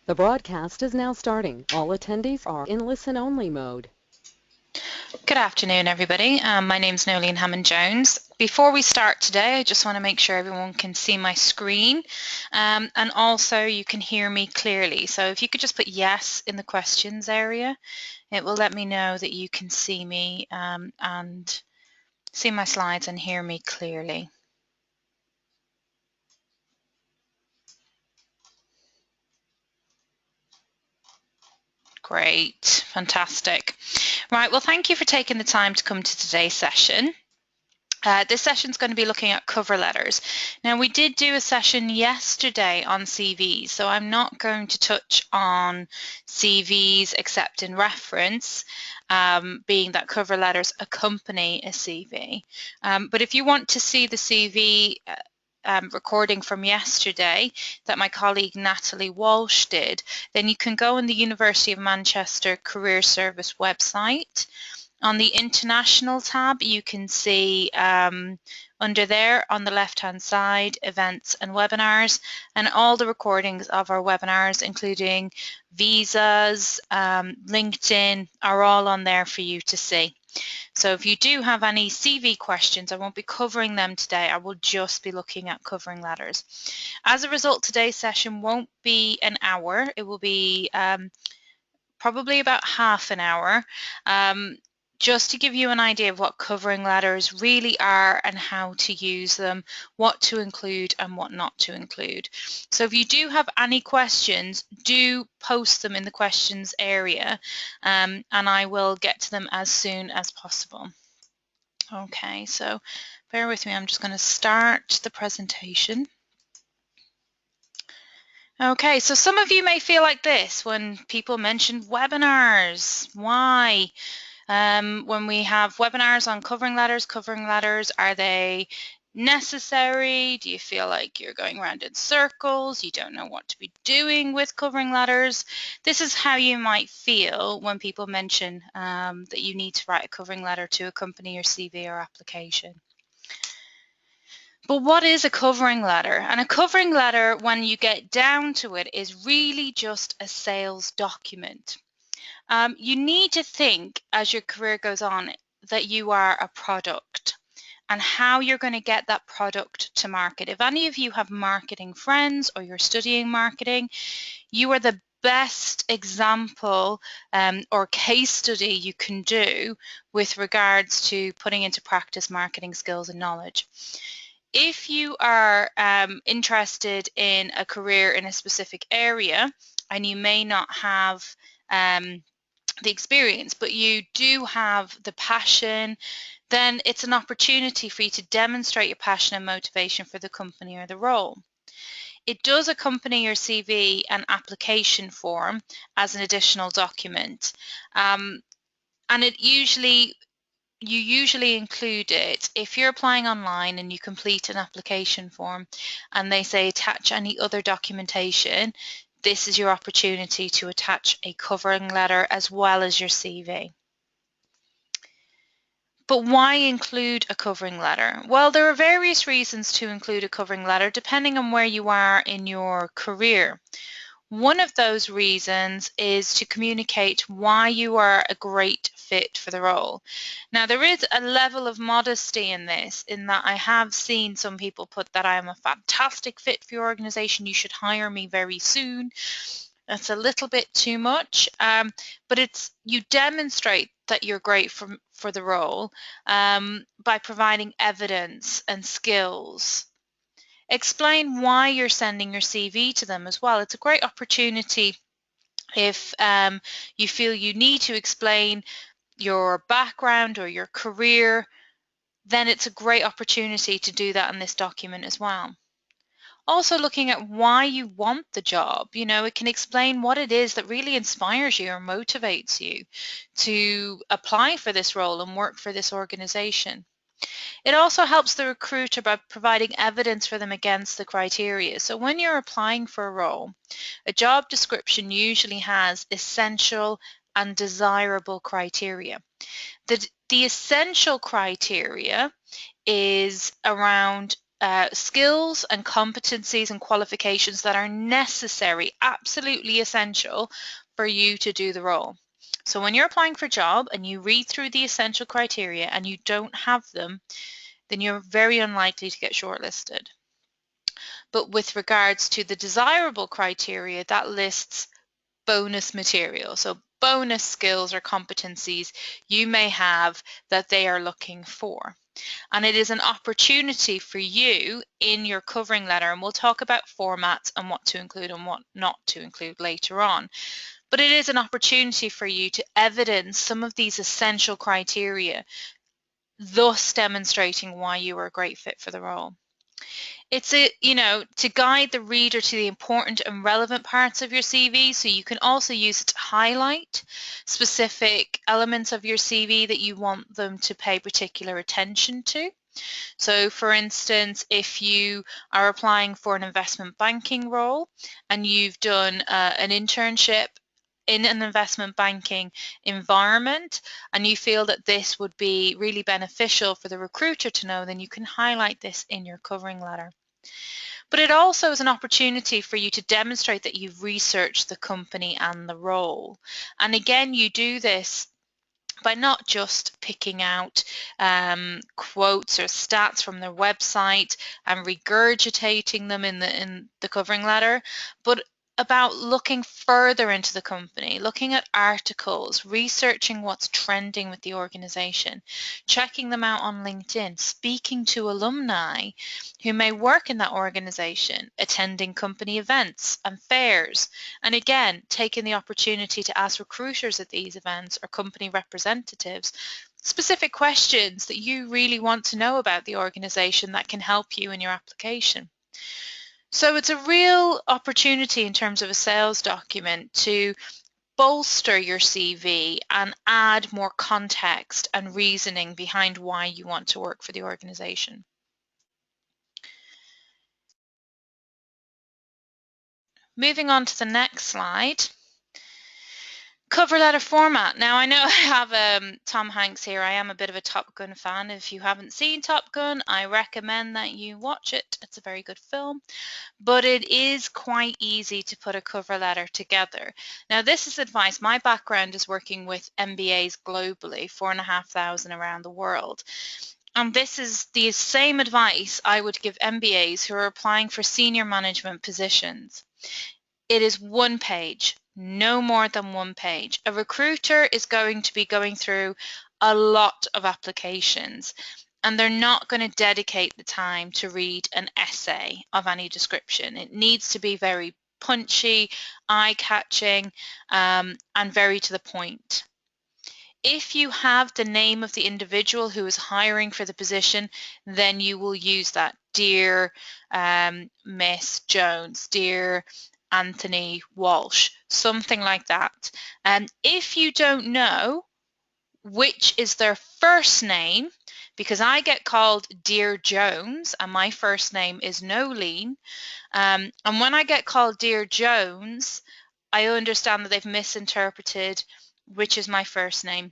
The broadcast is now starting. All attendees are in listen-only mode. Good afternoon, everybody. My name's Nolene Hammond-Jones. Before we start today, I just want to make sure everyone can see my screen and also you can hear me clearly. So if you could just put yes in the questions area, it will let me know that you can see me and see my slides and hear me clearly. Great, fantastic. Right, well, thank you for taking the time to come to today's session. This session is going to be looking at cover letters. Now, we did do a session yesterday on CVs, so I'm not going to touch on CVs except in reference, being that cover letters accompany a CV. But if you want to see the CV recording from yesterday that my colleague Natalie Walsh did, then you can go on the University of Manchester Career Service website. On the International tab, you can see under there on the left-hand side, events and webinars, and all the recordings of our webinars, including visas, LinkedIn, are all on there for you to see. So if you do have any CV questions, I won't be covering them today. I will just be looking at covering letters. As a result, today's session won't be an hour. It will be probably about half an hour. Just to give you an idea of what covering letters really are and how to use them, what to include and what not to include. So if you do have any questions, do post them in the questions area and I will get to them as soon as possible. Okay, so bear with me, I'm just going to start the presentation. Okay, so some of you may feel like this when people mention webinars. Why? When we have webinars on covering letters, are they necessary? Do you feel like you're going around in circles? You don't know what to be doing with covering letters? This is how you might feel when people mention that you need to write a covering letter to accompany your CV or application. But what is a covering letter? And a covering letter, when you get down to it, is really just a sales document. You need to think as your career goes on that you are a product and how you're going to get that product to market. If any of you have marketing friends or you're studying marketing, you are the best example or case study you can do with regards to putting into practice marketing skills and knowledge. If you are interested in a career in a specific area and you may not have the experience, but you do have the passion, then it's an opportunity for you to demonstrate your passion and motivation for the company or the role. It does accompany your CV and application form as an additional document, and you usually include it if you're applying online and you complete an application form and they say attach any other documentation. This is your opportunity to attach a covering letter as well as your CV. But why include a covering letter? Well, there are various reasons to include a covering letter depending on where you are in your career. One of those reasons is to communicate why you are a great fit for the role. Now, there is a level of modesty in this, in that I have seen some people put that I am a fantastic fit for your organization, you should hire me very soon. That's a little bit too much, but you demonstrate that you're great for the role by providing evidence and skills. Explain why you're sending your CV to them as well. It's a great opportunity if you feel you need to explain your background or your career, then it's a great opportunity to do that in this document as well. Also looking at why you want the job, it can explain what it is that really inspires you or motivates you to apply for this role and work for this organization. It also helps the recruiter by providing evidence for them against the criteria. So when you're applying for a role, a job description usually has essential and desirable criteria. The essential criteria is around skills and competencies and qualifications that are necessary, absolutely essential for you to do the role. So when you're applying for a job and you read through the essential criteria and you don't have them, then you're very unlikely to get shortlisted. But with regards to the desirable criteria, that lists bonus material. So bonus skills or competencies you may have that they are looking for. And it is an opportunity for you in your covering letter, and we'll talk about formats and what to include and what not to include later on. But it is an opportunity for you to evidence some of these essential criteria, thus demonstrating why you are a great fit for the role. It's to guide the reader to the important and relevant parts of your CV, so you can also use it to highlight specific elements of your CV that you want them to pay particular attention to. So for instance, if you are applying for an investment banking role and you've done an internship in an investment banking environment and you feel that this would be really beneficial for the recruiter to know, then you can highlight this in your covering letter. But it also is an opportunity for you to demonstrate that you've researched the company and the role. And again, you do this by not just picking out quotes or stats from their website and regurgitating them in the covering letter, but about looking further into the company, looking at articles, researching what's trending with the organization, checking them out on LinkedIn, speaking to alumni who may work in that organization, attending company events and fairs, and again, taking the opportunity to ask recruiters at these events or company representatives specific questions that you really want to know about the organization that can help you in your application. So it's a real opportunity in terms of a sales document to bolster your CV and add more context and reasoning behind why you want to work for the organization. Moving on to the next slide. Cover letter format. Now I know I have Tom Hanks here. I am a bit of a Top Gun fan. If you haven't seen Top Gun, I recommend that you watch it. It's a very good film. But it is quite easy to put a cover letter together. Now this is advice. My background is working with MBAs globally, 4,500 around the world. And this is the same advice I would give MBAs who are applying for senior management positions. It is one page, no more than one page. A recruiter is going to be going through a lot of applications, and they're not going to dedicate the time to read an essay of any description. It needs to be very punchy, eye-catching, and very to the point. If you have the name of the individual who is hiring for the position, then you will use that. Dear Miss Jones, dear Anthony Walsh, something like that. And if you don't know which is their first name, because I get called Dear Jones and my first name is Nolene, and when I get called Dear Jones, I understand that they've misinterpreted which is my first name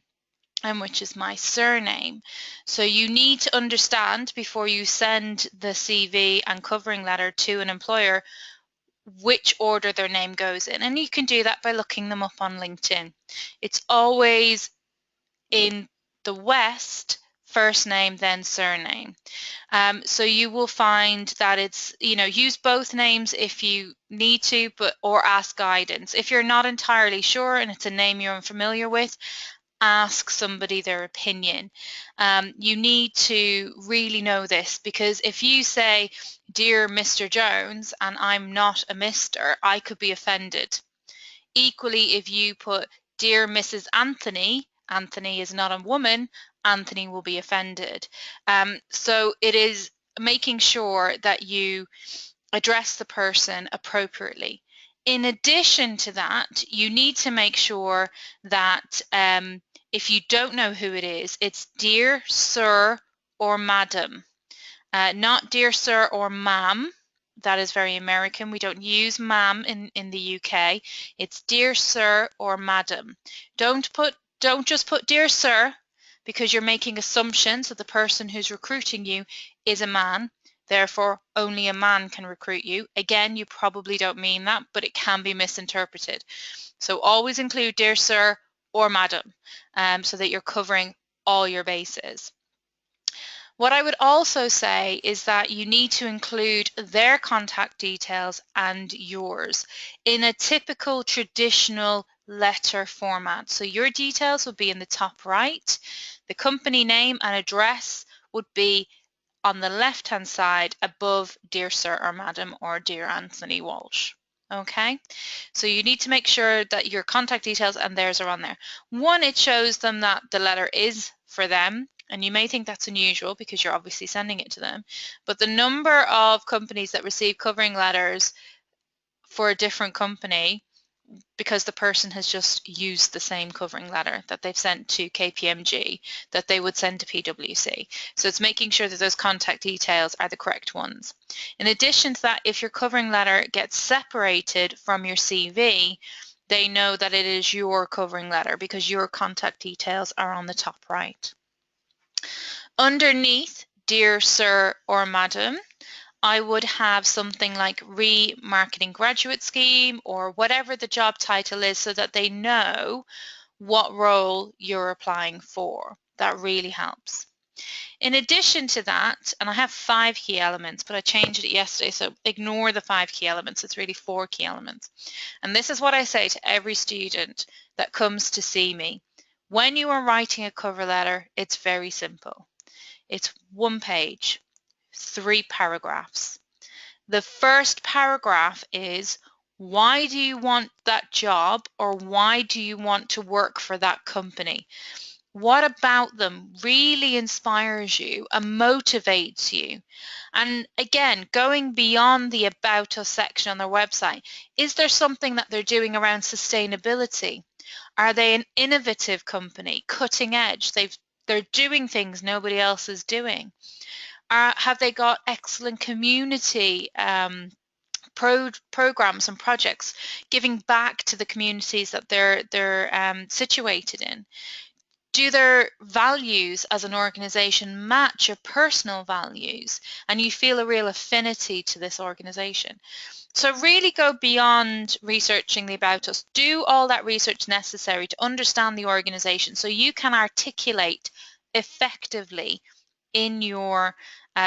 and which is my surname. So you need to understand before you send the CV and covering letter to an employer which order their name goes in, and you can do that by looking them up on LinkedIn. It's always in the West, first name then surname. So you will find that it's, use both names if you need to, or ask guidance. If you're not entirely sure and it's a name you're unfamiliar with, ask somebody their opinion. You need to really know this, because if you say, Dear Mr. Jones, and I'm not a Mr., I could be offended. Equally, if you put Dear Mrs. Anthony, Anthony is not a woman, Anthony will be offended. So it is making sure that you address the person appropriately. In addition to that, you need to make sure that if you don't know who it is, it's Dear Sir or Madam, not Dear Sir or Ma'am. That is very American. We don't use ma'am in the UK. It's Dear Sir or Madam. Don't just put Dear Sir, because you're making assumptions that the person who's recruiting you is a man. therefore only a man can recruit you. Again, you probably don't mean that, but it can be misinterpreted. So always include dear sir or madam, so that you're covering all your bases. What I would also say is that you need to include their contact details and yours in a typical traditional letter format. So your details would be in the top right, the company name and address would be on the left-hand side above Dear Sir or Madam or Dear Anthony Walsh. Okay, so you need to make sure that your contact details and theirs are on there. One, it shows them that the letter is for them, and you may think that's unusual because you're obviously sending it to them, but the number of companies that receive covering letters for a different company because the person has just used the same covering letter that they've sent to KPMG that they would send to PwC. So it's making sure that those contact details are the correct ones. In addition to that, if your covering letter gets separated from your CV, they know that it is your covering letter because your contact details are on the top right. Underneath, Dear Sir or Madam, I would have something like Remarketing Graduate Scheme or whatever the job title is so that they know what role you're applying for. That really helps. In addition to that, and I have 5 key elements, but I changed it yesterday, so ignore the 5 key elements. It's really 4 key elements. And this is what I say to every student that comes to see me. When you are writing a cover letter, it's very simple. It's 1 page. 3 paragraphs. The first paragraph is, why do you want that job or why do you want to work for that company? What about them really inspires you and motivates you? And again, going beyond the About Us section on their website, is there something that they're doing around sustainability? Are they an innovative company, cutting edge? They're doing things nobody else is doing. Have they got excellent community programs and projects giving back to the communities that they're situated in? Do their values as an organization match your personal values and you feel a real affinity to this organization? So really go beyond researching the About Us. Do all that research necessary to understand the organization so you can articulate effectively in your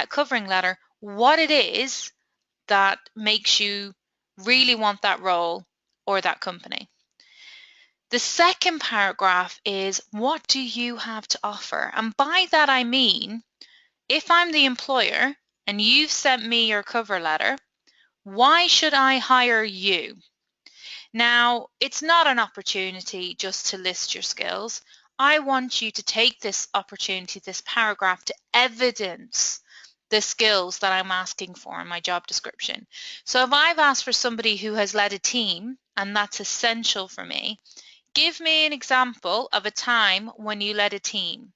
covering letter what it is that makes you really want that role or that company. The second paragraph is, what do you have to offer? And by that I mean, if I'm the employer and you've sent me your cover letter, why should I hire you? Now, it's not an opportunity just to list your skills. I want you to take this opportunity, this paragraph, to evidence the skills that I'm asking for in my job description. So if I've asked for somebody who has led a team, and that's essential for me, give me an example of a time when you led a team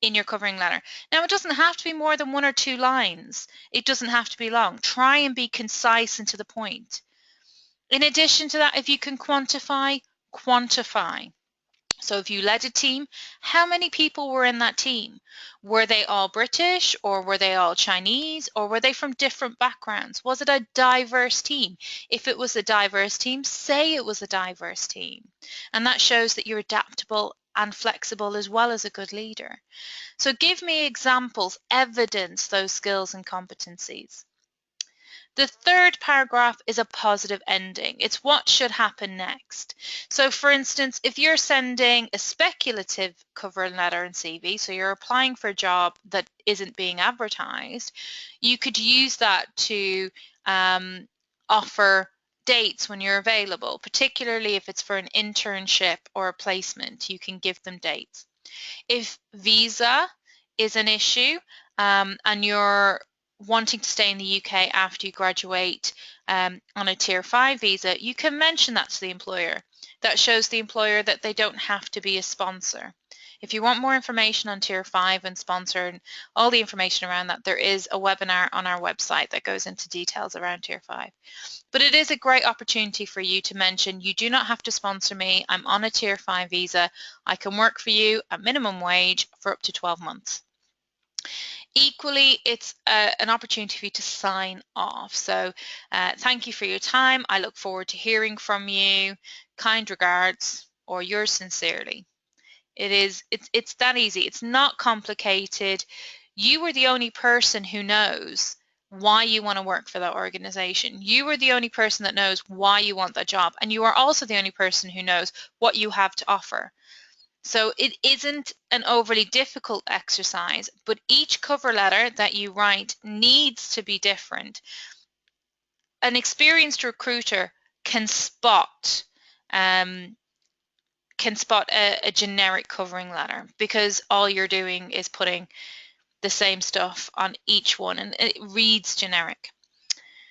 in your covering letter. Now, it doesn't have to be more than 1 or 2 lines. It doesn't have to be long. Try and be concise and to the point. In addition to that, if you can quantify, quantify. So if you led a team, how many people were in that team? Were they all British or were they all Chinese or were they from different backgrounds? Was it a diverse team? If it was a diverse team, say it was a diverse team. And that shows that you're adaptable and flexible as well as a good leader. So give me examples, evidence those skills and competencies. The third paragraph is a positive ending. It's what should happen next. So for instance, if you're sending a speculative cover letter and CV, so you're applying for a job that isn't being advertised, you could use that to offer dates when you're available, particularly if it's for an internship or a placement, you can give them dates. If visa is an issue and you're wanting to stay in the UK after you graduate on a Tier 5 visa, you can mention that to the employer. That shows the employer that they don't have to be a sponsor. If you want more information on Tier 5 and sponsor and all the information around that, there is a webinar on our website that goes into details around Tier 5. But it is a great opportunity for you to mention, you do not have to sponsor me, I'm on a Tier 5 visa, I can work for you at minimum wage for up to 12 months. Equally, it's an opportunity for you to sign off. So thank you for your time. I look forward to hearing from you. Kind regards, or yours sincerely. It's that easy. It's not complicated. You are the only person who knows why you want to work for that organization. You are the only person that knows why you want that job. And you are also the only person who knows what you have to offer. So it isn't an overly difficult exercise, but each cover letter that you write needs to be different. An experienced recruiter can spot um, a generic covering letter, because all you're doing is putting the same stuff on each one and it reads generic.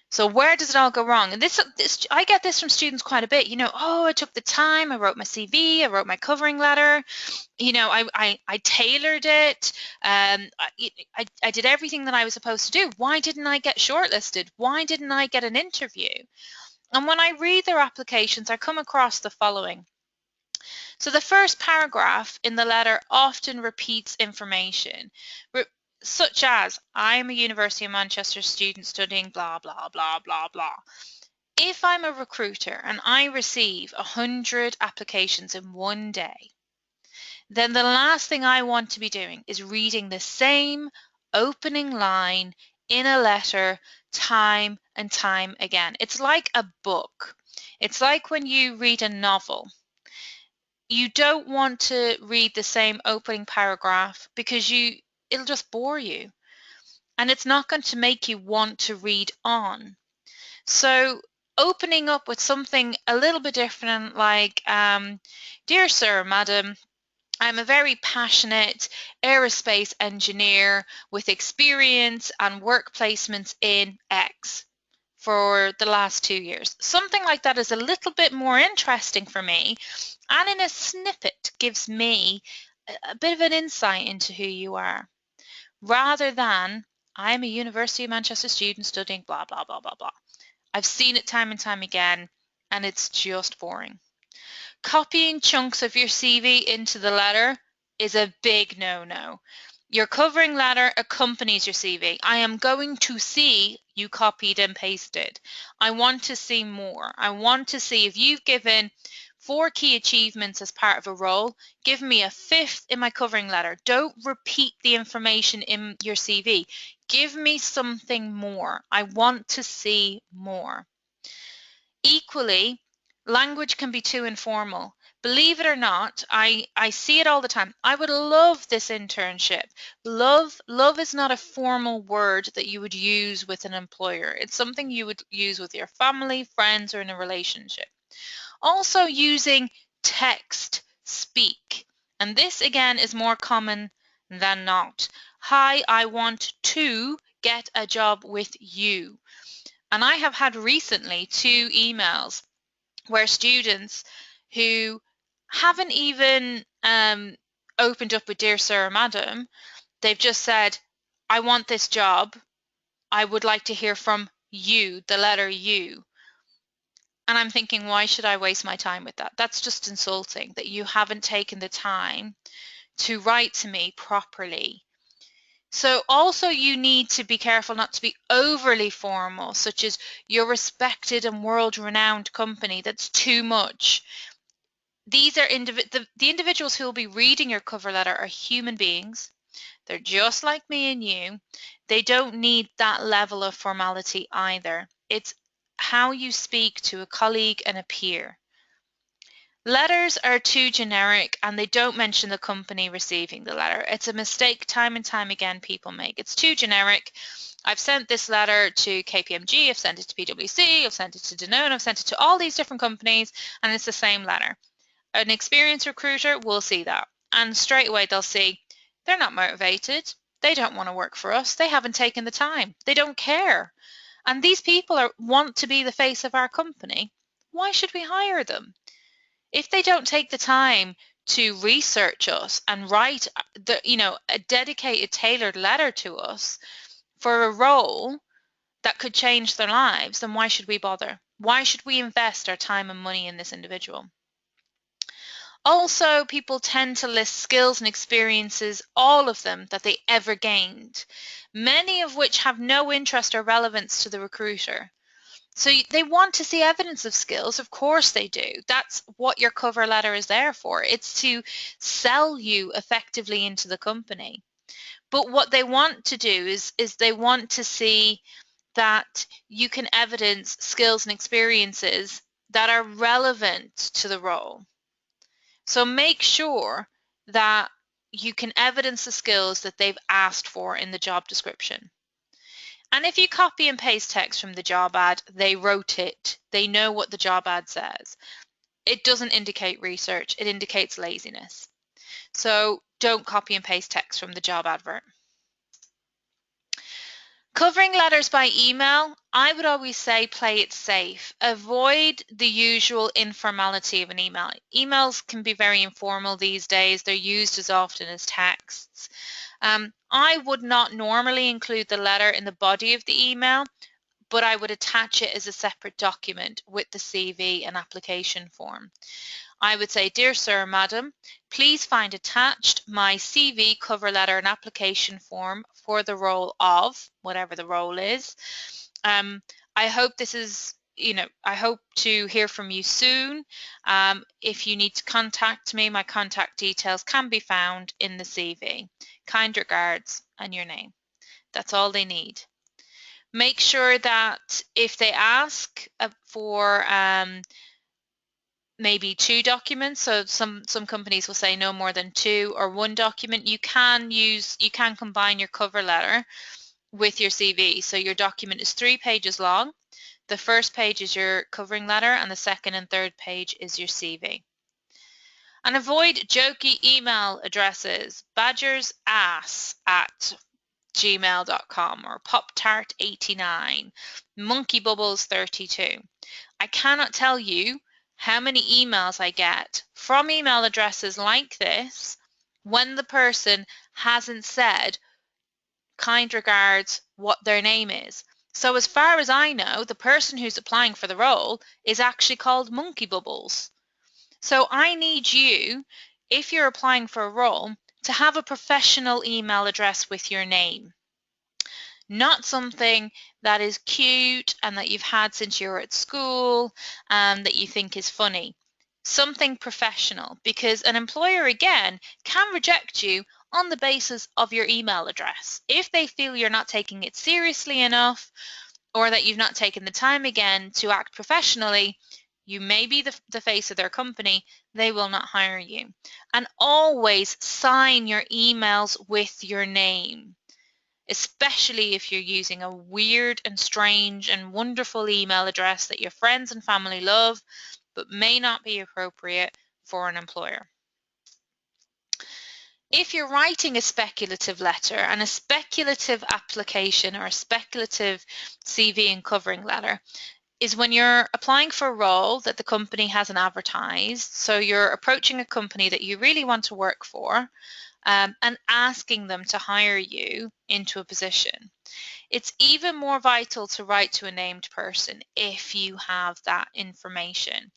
So where does it all go wrong? And this I get this from students quite a bit. Oh, I took the time, I wrote my CV, I wrote my covering letter, I tailored it, I did everything that I was supposed to do. Why didn't I get shortlisted? Why didn't I get an interview? And when I read their applications, I come across the following. So the first paragraph in the letter often repeats information, such as, I'm a University of Manchester student studying blah, blah, blah, blah, blah. If I'm a recruiter and I receive 100 applications in one day, then the last thing I want to be doing is reading the same opening line in a letter time and time again. It's like a book. It's like when you read a novel. You don't want to read the same opening paragraph because it'll just bore you, and it's not going to make you want to read on. So opening up with something a little bit different, like, dear sir, madam, I'm a very passionate aerospace engineer with experience and work placements in X for the last 2 years. Something like that is a little bit more interesting for me, and in a snippet gives me a bit of an insight into who you are, rather than, I'm a University of Manchester student studying blah, blah, blah, blah, blah. I've seen it time and time again, and it's just boring. Copying chunks of your CV into the letter is a big no-no. Your covering letter accompanies your CV. I am going to see you copied and pasted. I want to see more. I want to see, if you've given 4 key achievements as part of a role, give me a 5th in my covering letter. Don't repeat the information in your CV. Give me something more. I want to see more. Equally, language can be too informal. Believe it or not, I see it all the time. I would love this internship. Love is not a formal word that you would use with an employer. It's something you would use with your family, friends, or in a relationship. Also using text speak. And this again is more common than not. Hi, I want to get a job with you. And I have had recently 2 emails where students who haven't even opened up with dear sir or madam, they've just said, I want this job. I would like to hear from you, the letter U. And I'm thinking, why should I waste my time with that? That's just insulting, that you haven't taken the time to write to me properly. So also you need to be careful not to be overly formal, such as your respected and world-renowned company. That's too much. These are the individuals who will be reading your cover letter are human beings. They're just like me and you. They don't need that level of formality either. It's how you speak to a colleague and a peer. Letters are too generic and they don't mention the company receiving the letter. It's a mistake time and time again people make. It's too generic. I've sent this letter to KPMG, I've sent it to PwC, I've sent it to Danone, I've sent it to all these different companies, and it's the same letter. An experienced recruiter will see that, and straight away they'll see they're not motivated. They don't want to work for us. They haven't taken the time. They don't care. And these people want to be the face of our company. Why should we hire them? If they don't take the time to research us and write a dedicated, tailored letter to us for a role that could change their lives, then why should we bother? Why should we invest our time and money in this individual? Also, people tend to list skills and experiences, all of them, that they ever gained, many of which have no interest or relevance to the recruiter. So they want to see evidence of skills. Of course they do. That's what your cover letter is there for. It's to sell you effectively into the company. But what they want to do is they want to see that you can evidence skills and experiences that are relevant to the role. So make sure that you can evidence the skills that they've asked for in the job description. And if you copy and paste text from the job ad, they wrote it. They know what the job ad says. It doesn't indicate research, it indicates laziness. So don't copy and paste text from the job advert. Covering letters by email, I would always say play it safe. Avoid the usual informality of an email. Emails can be very informal these days. They're used as often as texts. I would not normally include the letter in the body of the email, but I would attach it as a separate document with the CV and application form. I would say, dear sir, madam, please find attached my CV, cover letter and application form for the role of, whatever the role is. I hope this is, I hope to hear from you soon. If you need to contact me, my contact details can be found in the CV. Kind regards, and your name. That's all they need. Make sure that if they ask for maybe 2 documents, so some companies will say no more than 2 or 1 document, you can combine your cover letter with your CV. So your document is 3 pages long. The first page is your covering letter and the second and third page is your CV. And avoid jokey email addresses, badgersass@gmail.com or poptart89, monkeybubbles32. I cannot tell you how many emails I get from email addresses like this when the person hasn't said kind regards what their name is. So as far as I know, the person who's applying for the role is actually called Monkey Bubbles. So I need you, if you're applying for a role, to have a professional email address with your name. Not something that is cute and that you've had since you were at school and that you think is funny. Something professional, because an employer, again, can reject you on the basis of your email address. If they feel you're not taking it seriously enough or that you've not taken the time again to act professionally, you may be the face of their company, they will not hire you. And always sign your emails with your name, especially if you're using a weird and strange and wonderful email address that your friends and family love, but may not be appropriate for an employer. If you're writing a speculative letter and a speculative application or a speculative CV and covering letter, is when you're applying for a role that the company hasn't advertised. So you're approaching a company that you really want to work for and asking them to hire you into a position. It's even more vital to write to a named person if you have that information.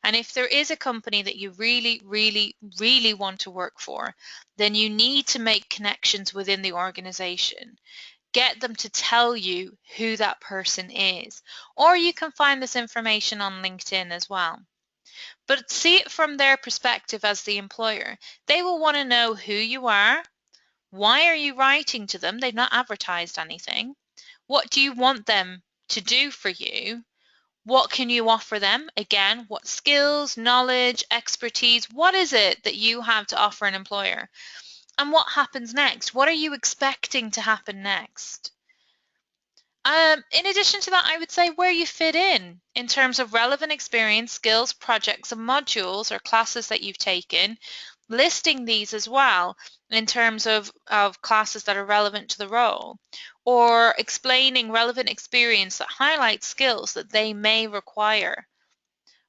And if there is a company that you really, really, really want to work for, then you need to make connections within the organization. Get them to tell you who that person is. Or you can find this information on LinkedIn as well. But see it from their perspective as the employer. They will want to know who you are. Why are you writing to them? They've not advertised anything. What do you want them to do for you? What can you offer them? Again, what skills, knowledge, expertise, what is it that you have to offer an employer? And what happens next? What are you expecting to happen next? In addition to that, I would say where you fit in terms of relevant experience, skills, projects, and modules or classes that you've taken, listing these as well in terms of classes that are relevant to the role, or explaining relevant experience that highlights skills that they may require.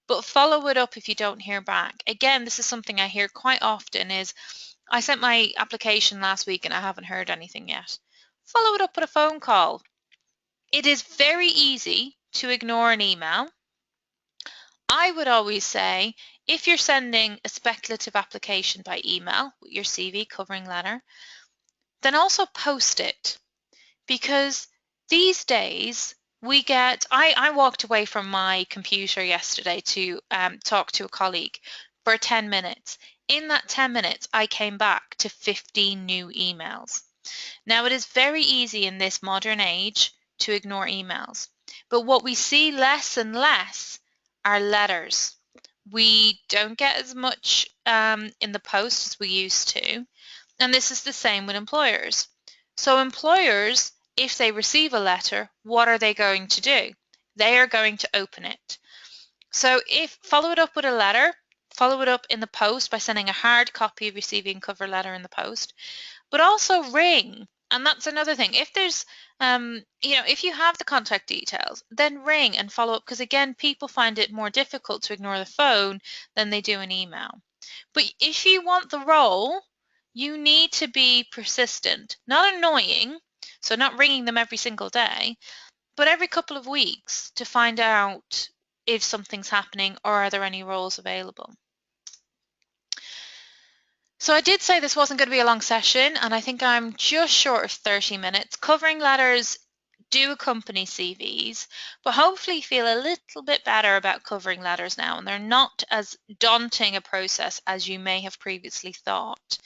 But follow it up if you don't hear back. Again, this is something I hear quite often is, I sent my application last week and I haven't heard anything yet. Follow it up with a phone call. It is very easy to ignore an email. I would always say, if you're sending a speculative application by email with your CV covering letter, then also post it, because these days I walked away from my computer yesterday to talk to a colleague for 10 minutes. In that 10 minutes, I came back to 15 new emails. Now, it is very easy in this modern age to ignore emails, but what we see less and less are letters. We don't get as much in the post as we used to, and this is the same with employers. So employers, if they receive a letter, what are they going to do? They are going to open it. So if follow it up with a letter, follow it up in the post by sending a hard copy of your CV and cover letter in the post, but also ring. And that's another thing. If there's, if you have the contact details, then ring and follow up, because again, people find it more difficult to ignore the phone than they do an email. But if you want the role, you need to be persistent, not annoying, so not ringing them every single day, but every couple of weeks to find out if something's happening or are there any roles available. So I did say this wasn't going to be a long session, and I think I'm just short of 30 minutes. Covering letters do accompany CVs, but hopefully feel a little bit better about covering letters now, and they're not as daunting a process as you may have previously thought.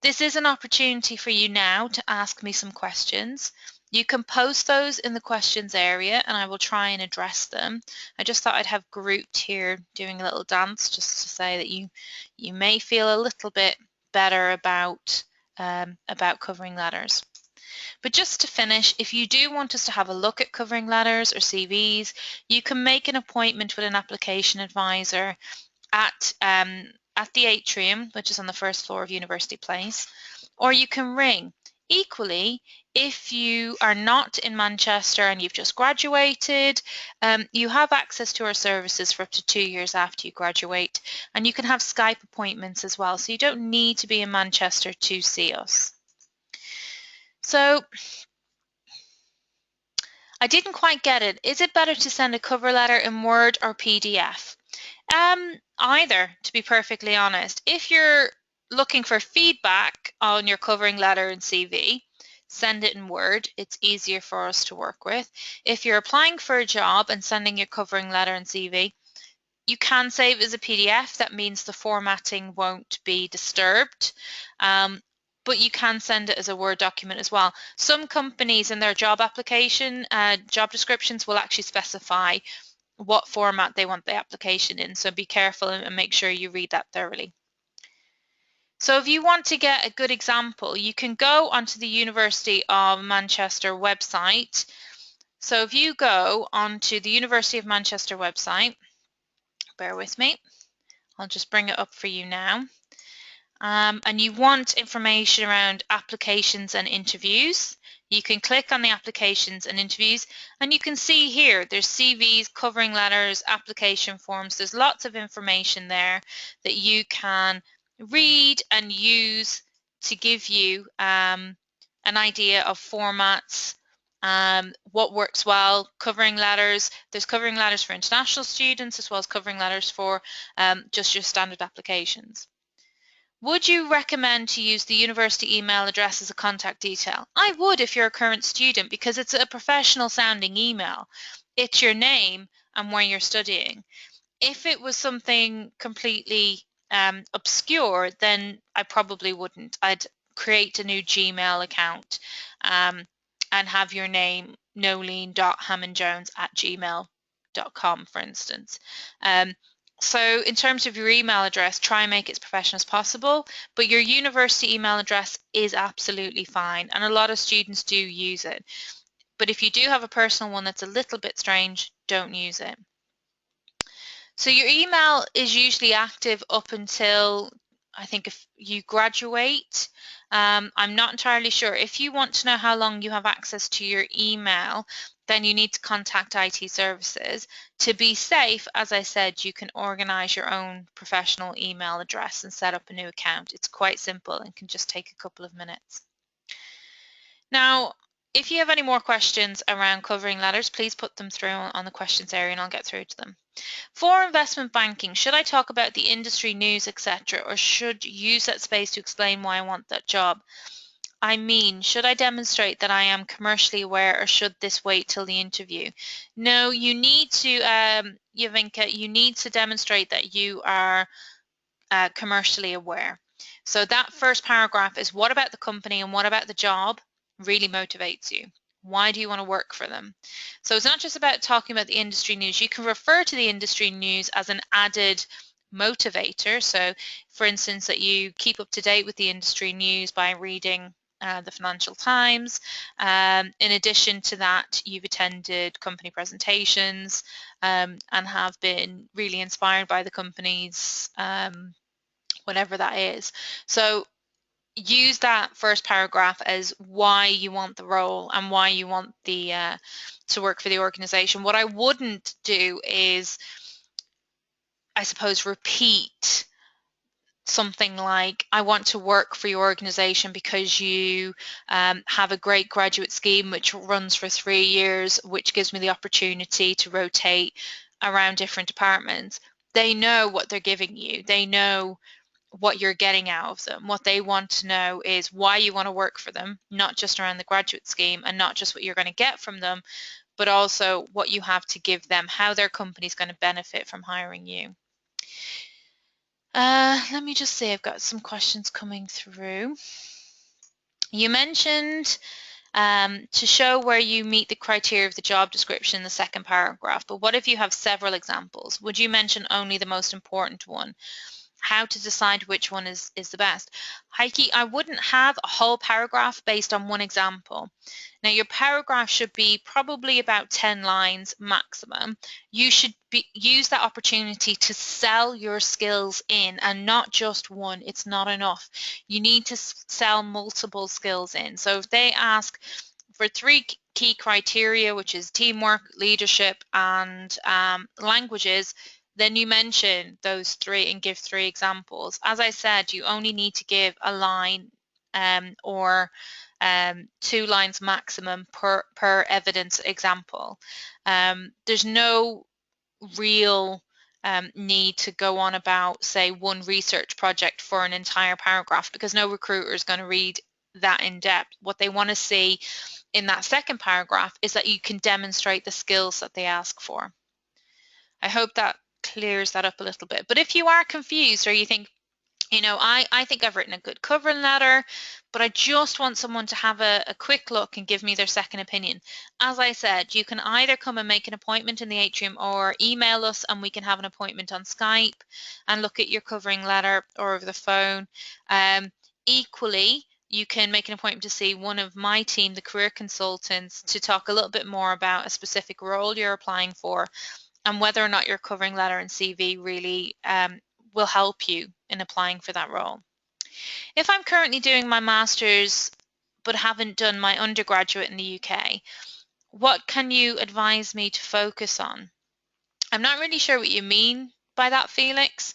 This is an opportunity for you now to ask me some questions. You can post those in the questions area and I will try and address them. I just thought I'd have Groot here doing a little dance just to say that you may feel a little bit better about covering letters. But just to finish, if you do want us to have a look at covering letters or CVs, you can make an appointment with an application advisor at the atrium, which is on the first floor of University Place, or you can ring. Equally, if you are not in Manchester and you've just graduated, you have access to our services for up to 2 years after you graduate, and you can have Skype appointments as well, so you don't need to be in Manchester to see us. So I didn't quite get it. Is it better to send a cover letter in Word or PDF? Either, to be perfectly honest. If you're looking for feedback on your covering letter and CV, send it in Word. It's easier for us to work with. If you're applying for a job and sending your covering letter and CV, you can save it as a PDF. That means the formatting won't be disturbed. But you can send it as a Word document as well. Some companies in their job application, job descriptions will actually specify what format they want the application in, so be careful and make sure you read that thoroughly. So if you want to get a good example, you can go onto the University of Manchester website. So if you go onto the University of Manchester website, bear with me, I'll just bring it up for you now. And you want information around applications and interviews, you can click on the applications and interviews, and you can see here there's CVs, covering letters, application forms. There's lots of information there that you can read and use to give you an idea of formats, what works well. Covering letters, there's covering letters for international students as well as covering letters for just your standard applications. Would you recommend to use the university email address as a contact detail? I would if you're a current student, because it's a professional sounding email. It's your name and where you're studying. If it was something completely obscure, then I probably wouldn't. I'd create a new Gmail account and have your name nolene.hammondjones@gmail.com, for instance. So in terms of your email address, try and make it as professional as possible, but your university email address is absolutely fine, and a lot of students do use it. But if you do have a personal one that's a little bit strange, don't use it. So your email is usually active up until, I think, if you graduate. I'm not entirely sure. If you want to know how long you have access to your email, then you need to contact IT services. To be safe, as I said, you can organize your own professional email address and set up a new account. It's quite simple and can just take a couple of minutes. Now, if you have any more questions around covering letters, please put them through on the questions area and I'll get through to them. For investment banking, should I talk about the industry news, etc., or should use that space to explain why I want that job? I mean, should I demonstrate that I am commercially aware, or should this wait till the interview? No, you need to, Yavinka, you need to demonstrate that you are commercially aware. So that first paragraph is what about the company and what about the job really motivates you? Why do you want to work for them? So it's not just about talking about the industry news. You can refer to the industry news as an added motivator. So for instance, that you keep up to date with the industry news by reading the Financial Times. In addition to that, you've attended company presentations and have been really inspired by the companies, whatever that is. So use that first paragraph as why you want the role and why you want the to work for the organization. What I wouldn't do is, I suppose, repeat something like, I want to work for your organization because you have a great graduate scheme which runs for 3 years, which gives me the opportunity to rotate around different departments. They know what they're giving you. They know what you're getting out of them. What they want to know is why you want to work for them, not just around the graduate scheme and not just what you're going to get from them, but also what you have to give them, how their company is going to benefit from hiring you. Let me just see, I've got some questions coming through. You mentioned to show where you meet the criteria of the job description in the second paragraph, but what if you have several examples? Would you mention only the most important one? How to decide which one is the best? Heike, I wouldn't have a whole paragraph based on one example. Now, your paragraph should be probably about 10 lines maximum. You should use that opportunity to sell your skills in, and not just one. It's not enough. You need to sell multiple skills in. So if they ask for 3 key criteria, which is teamwork, leadership, and languages, then you mention those 3 and give 3 examples. As I said, you only need to give a line or 2 lines maximum per evidence example. There's no real need to go on about, say, one research project for an entire paragraph, because no recruiter is going to read that in depth. What they want to see in that second paragraph is that you can demonstrate the skills that they ask for. I hope that clears that up a little bit. But if you are confused, or you think, you know, I think I've written a good cover letter, but I just want someone to have a quick look and give me their second opinion. As I said, you can either come and make an appointment in the atrium or email us and we can have an appointment on Skype and look at your covering letter, or over the phone. Equally, you can make an appointment to see one of my team, the career consultants, to talk a little bit more about a specific role you're applying for and whether or not your covering letter and CV really will help you in applying for that role. If I'm currently doing my master's but haven't done my undergraduate in the UK, what can you advise me to focus on? I'm not really sure what you mean by that, Felix.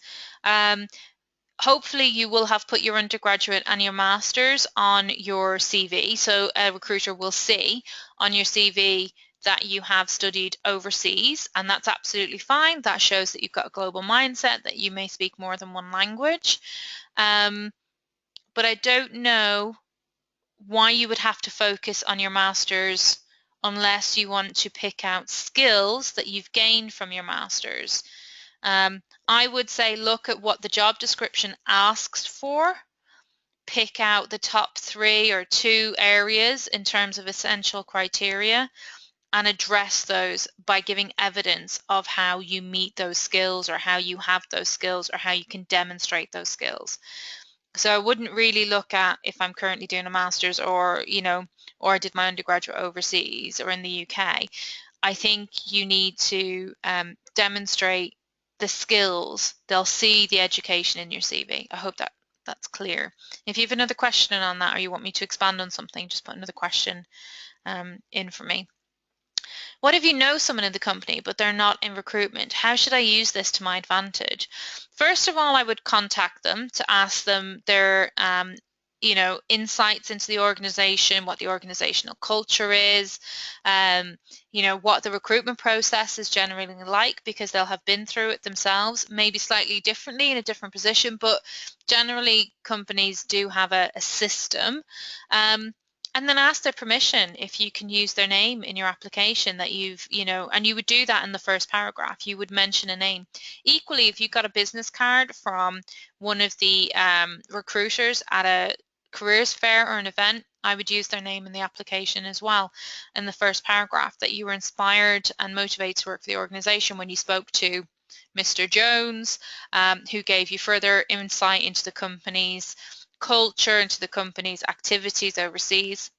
Hopefully you will have put your undergraduate and your master's on your CV, so a recruiter will see on your CV that you have studied overseas, and that's absolutely fine. That shows that you've got a global mindset, that you may speak more than one language. But I don't know why you would have to focus on your master's unless you want to pick out skills that you've gained from your master's. I would say look at what the job description asks for, pick out the top 3 or 2 areas in terms of essential criteria, and address those by giving evidence of how you meet those skills, or how you have those skills, or how you can demonstrate those skills. So I wouldn't really look at if I'm currently doing a master's, or, you know, or I did my undergraduate overseas or in the UK. I think you need to demonstrate the skills. They'll see the education in your CV. I hope that's clear. If you have another question on that, or you want me to expand on something, just put another question in for me. What if you know someone in the company but they're not in recruitment? How should I use this to my advantage? First of all, I would contact them to ask them their insights into the organization, what the organizational culture is, what the recruitment process is generally like, because they'll have been through it themselves, maybe slightly differently in a different position, but generally companies do have a system. And then ask their permission if you can use their name in your application that and you would do that in the first paragraph. You would mention a name. Equally, if you got a business card from one of the recruiters at a careers fair or an event, I would use their name in the application as well in the first paragraph, that you were inspired and motivated to work for the organization when you spoke to Mr. Jones, who gave you further insight into the company's culture, into the company's activities overseas.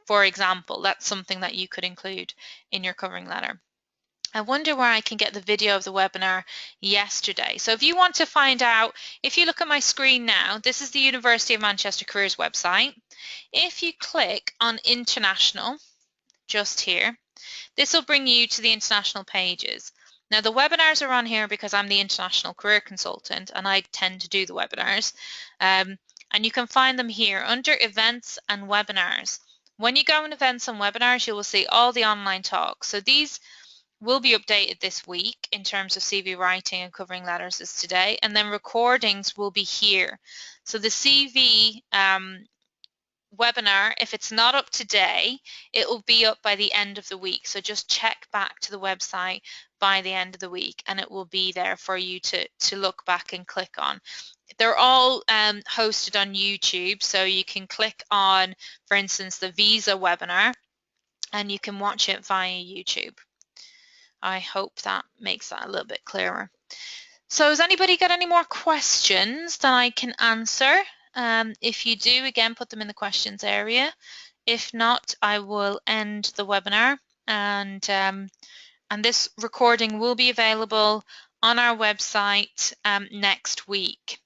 For example, that's something that you could include in your covering letter. I wonder where I can get the video of the webinar yesterday. So if you want to find out, if you look at my screen now, this is the University of Manchester Careers website. If you click on international, just here, this will bring you to the international pages. Now the webinars are on here because I'm the international career consultant and I tend to do the webinars. And you can find them here under events and webinars. When you go in events and webinars, you will see all the online talks. So these will be updated this week in terms of CV writing and covering letters as today, and then recordings will be here. So the CV webinar, if it's not up today, it will be up by the end of the week. So just check back to the website by the end of the week and it will be there for you to look back and click on. They're all hosted on YouTube, so you can click on, for instance, the visa webinar and you can watch it via YouTube. I hope that makes that a little bit clearer. So has anybody got any more questions that I can answer? If you do, again, put them in the questions area. If not, I will end the webinar, and this recording will be available on our website next week.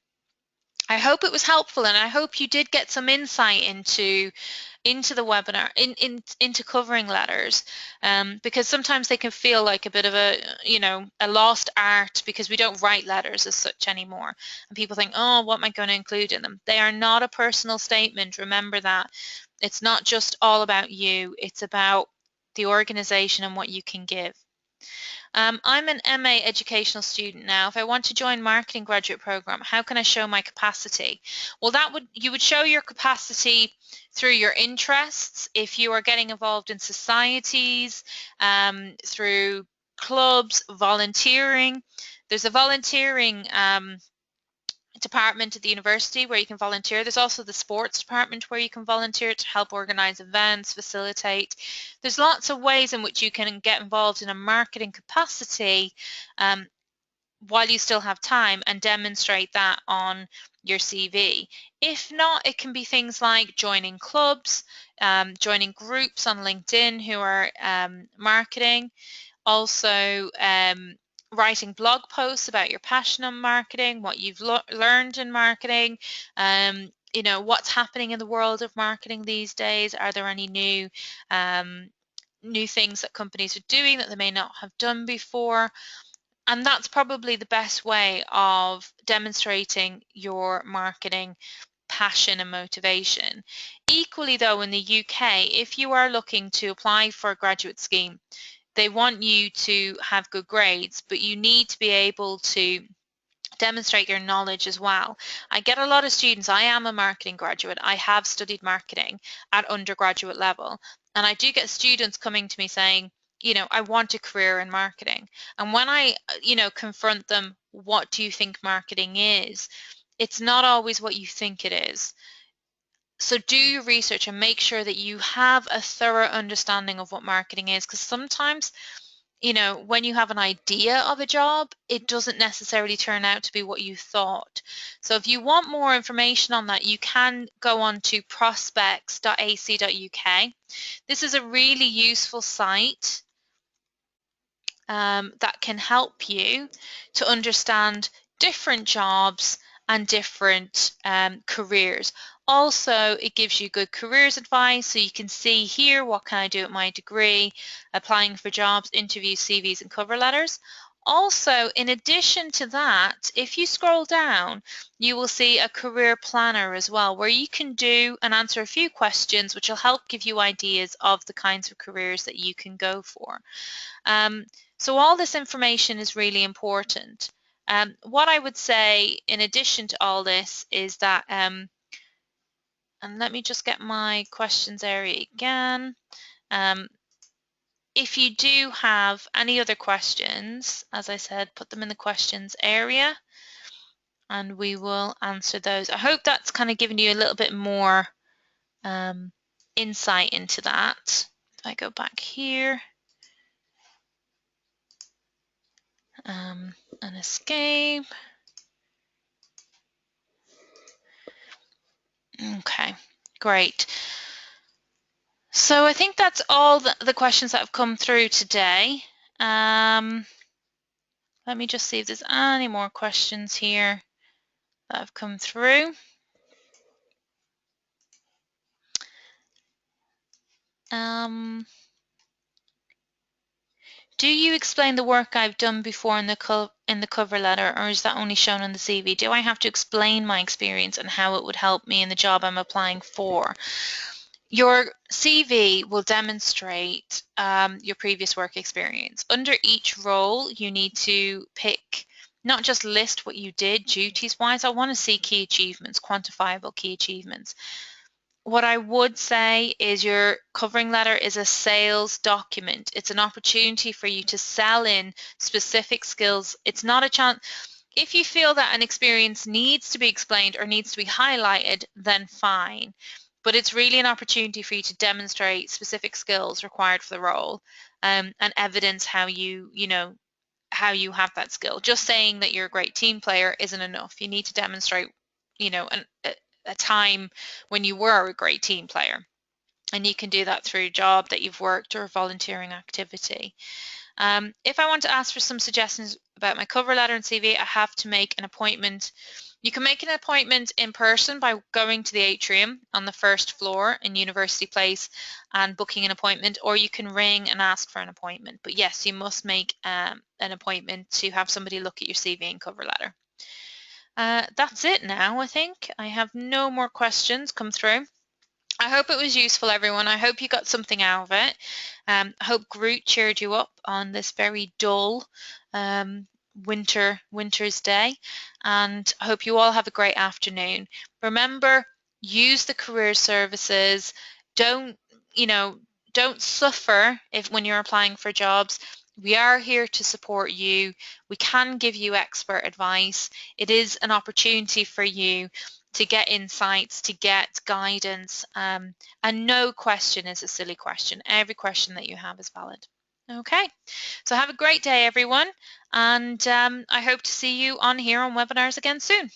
I hope it was helpful, and I hope you did get some insight into the webinar, into covering letters, because sometimes they can feel like a bit of a lost art because we don't write letters as such anymore, and people think, oh, what am I going to include in them? They are not a personal statement. Remember that. It's not just all about you, it's about the organization and what you can give. I'm an MA educational student now. If I want to join marketing graduate program, how can I show my capacity? Well, you would show your capacity through your interests. If you are getting involved in societies, through clubs, volunteering. There's a volunteering department at the university where you can volunteer. There's also the sports department where you can volunteer to help organize events, facilitate. There's lots of ways in which you can get involved in a marketing capacity while you still have time and demonstrate that on your CV. If not, it can be things like joining clubs, joining groups on LinkedIn who are marketing, also writing blog posts about your passion on marketing, what you've learned in marketing, what's happening in the world of marketing these days. Are there any new things that companies are doing that they may not have done before? And that's probably the best way of demonstrating your marketing passion and motivation. Equally though, in the UK, if you are looking to apply for a graduate scheme, they want you to have good grades, but you need to be able to demonstrate your knowledge as well. I get a lot of students. I am a marketing graduate. I have studied marketing at undergraduate level, and I do get students coming to me saying, I want a career in marketing. And when I, confront them, what do you think marketing is? It's not always what you think it is. So do your research and make sure that you have a thorough understanding of what marketing is, because sometimes, when you have an idea of a job, it doesn't necessarily turn out to be what you thought. So if you want more information on that, you can go on to prospects.ac.uk. This is a really useful site that can help you to understand different jobs and different careers. Also, it gives you good careers advice, so you can see here, what can I do at my degree, applying for jobs, interviews, CVs and cover letters. Also, in addition to that, if you scroll down, you will see a career planner as well, where you can do and answer a few questions, which will help give you ideas of the kinds of careers that you can go for. So all this information is really important. What I would say in addition to all this is that, and let me just get my questions area again. If you do have any other questions, as I said, put them in the questions area and we will answer those. I hope that's kind of given you a little bit more insight into that. If I go back here and escape. Okay, great. So I think that's all the questions that have come through today. Let me just see if there's any more questions here that have come through. Do you explain the work I've done before in the cover letter, or is that only shown on the CV? Do I have to explain my experience and how it would help me in the job I'm applying for? Your CV will demonstrate your previous work experience. Under each role, you need to pick, not just list what you did duties-wise. I want to see key achievements, quantifiable key achievements. What I would say is your covering letter is a sales document. It's an opportunity for you to sell in specific skills. It's not a chance. If you feel that an experience needs to be explained or needs to be highlighted, then fine. But it's really an opportunity for you to demonstrate specific skills required for the role, and evidence how you have that skill. Just saying that you're a great team player isn't enough. You need to demonstrate, a time when you were a great team player, and you can do that through a job that you've worked or a volunteering activity. If I want to ask for some suggestions about my cover letter and CV, I have to make an appointment. You can make an appointment in person by going to the atrium on the first floor in University Place and booking an appointment, or you can ring and ask for an appointment. But yes, you must make an appointment to have somebody look at your CV and cover letter. That's it now, I think. I have no more questions come through. I hope it was useful, everyone. I hope you got something out of it. I hope Groot cheered you up on this very dull winter's day, and I hope you all have a great afternoon. Remember, use the career services. Don't suffer when you're applying for jobs. We are here to support you. We can give you expert advice. It is an opportunity for you to get insights, to get guidance, and no question is a silly question. Every question that you have is valid. Okay, so have a great day, everyone, and I hope to see you on here on webinars again soon.